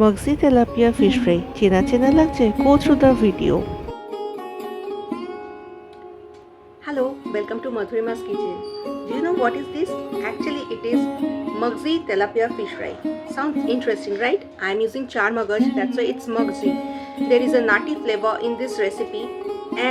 Magzi Tilapia fish fry. চেনা চেনা লাগছে? Go through the video. Hello, welcome to Madhurima's kitchen. Do you know what is this? Actually, it is Magzi Tilapia fish fry. Sounds interesting, right? I'm using Charmagaz, that's why it's Magzi. There is a nutty flavor in this recipe,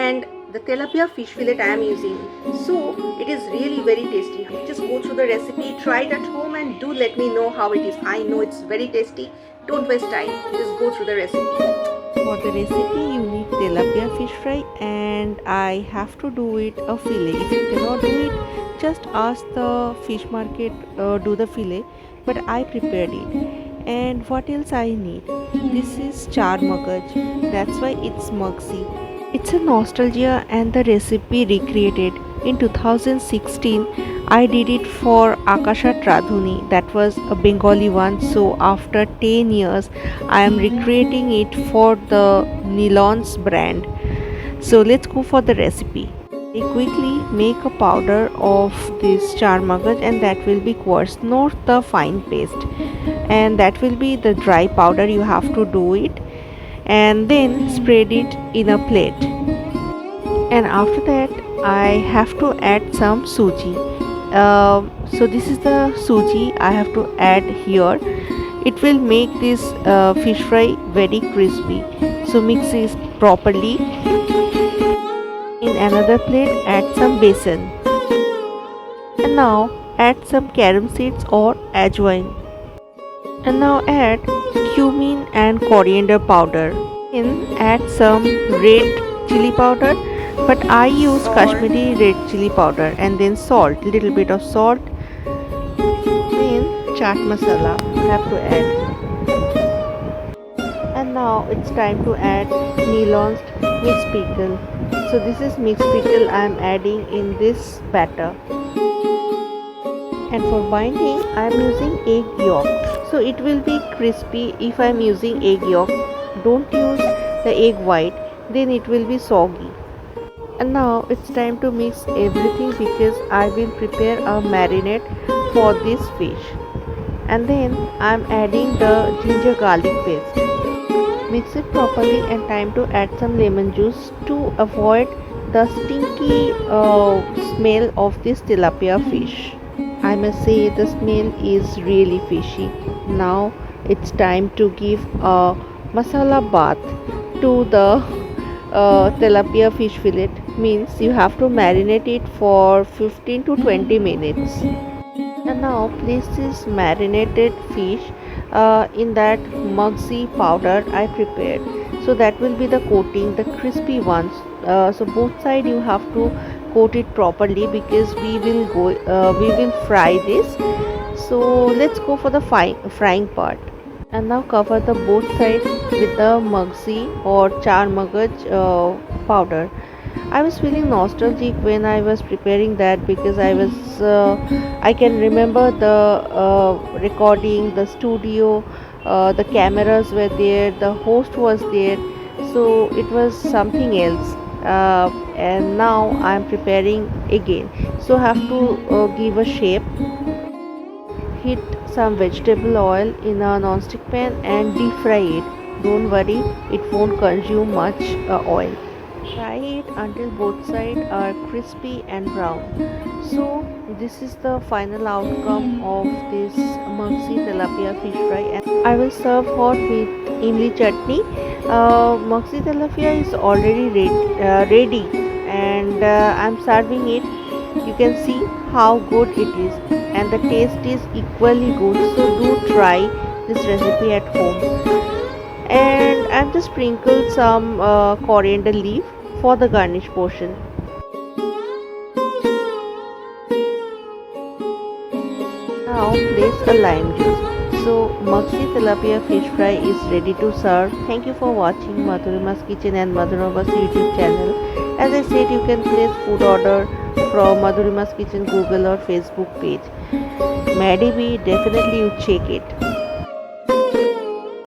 and the tilapia fish fillet I am using. So it is really very tasty. Just go through the recipe, try it at home, and do let me know how it is. I know it's very tasty. Don't waste time. Just go through the recipe. For the recipe, you need tilapia fish fry, and I have to do it a fillet. If you cannot do it, just ask the fish market do the fillet. But I prepared it. And what else I need? This is Charmagaz. That's why it's Magzi. It's a nostalgia and the recipe recreated. In 2016, I did it for Aakash at Radhuni. That was a Bengali one. So after 10 years, I am recreating it for the Nilon's brand. So let's go for the recipe. I quickly make a powder of this Charmagaz, and that will be coarse, not the fine paste. And that will be the dry powder. You have to do it and then spread it in a plate. And after that, I have to add some Suji. So this is the Suji I have to add here. It will make this fish fry very crispy. So mix it properly. In another plate, add some Besan. And now add some carom seeds or ajwain. And now add cumin and coriander powder. Then add some red chili powder, but I use Kashmiri red chili powder, and then salt, little bit of salt. Then chaat masala have to add. And now it's time to add Nilon's mixed pickle. So this is mixed pickle I am adding in this batter. And for binding, I am using egg yolk. So it will be crispy if I am using egg yolk. Don't use the egg white, then it will be soggy. And now it's time to mix everything because I will prepare a marinade for this fish. And then I am adding the ginger garlic paste. Mix it properly, and time to add some lemon juice to avoid the stinky smell of this tilapia fish. I must say the smell is really fishy. Now it's time to give a masala bath to the tilapia fish fillet. Means you have to marinate it for 15 to 20 minutes. And now place this marinated fish in that Magzi powder I prepared. So that will be the coating, the crispy ones. So both side you have to coat it properly because we will fry this. So let's go for the frying part. And now cover the both sides with the Magzi or Charmagaz powder. I was feeling nostalgic when I was preparing that because I can remember the recording, the studio, the cameras were there, the host was there, so it was something else. And now I am preparing again, so have to give a shape. Heat some vegetable oil in a non-stick pan and deep fry it. Don't worry, it won't consume much oil. Fry it until both sides are crispy and brown. So this is the final outcome of this Magzi Tilapia fish fry, and I will serve hot with Imli chutney. Magzi Tilapia is already ready, and I'm serving it. You can see how good it is, and the taste is equally good. So do try this recipe at home. And I'm just sprinkled some coriander leaf for the garnish portion. Now place a lime juice. So Magzi Tilapia fish fry is ready to serve. Thank you for watching Madhurima's Kitchen and Madhurima's YouTube channel. As I said, you can place food order from Madhurima's Kitchen Google or Facebook page. Maybe definitely you check it.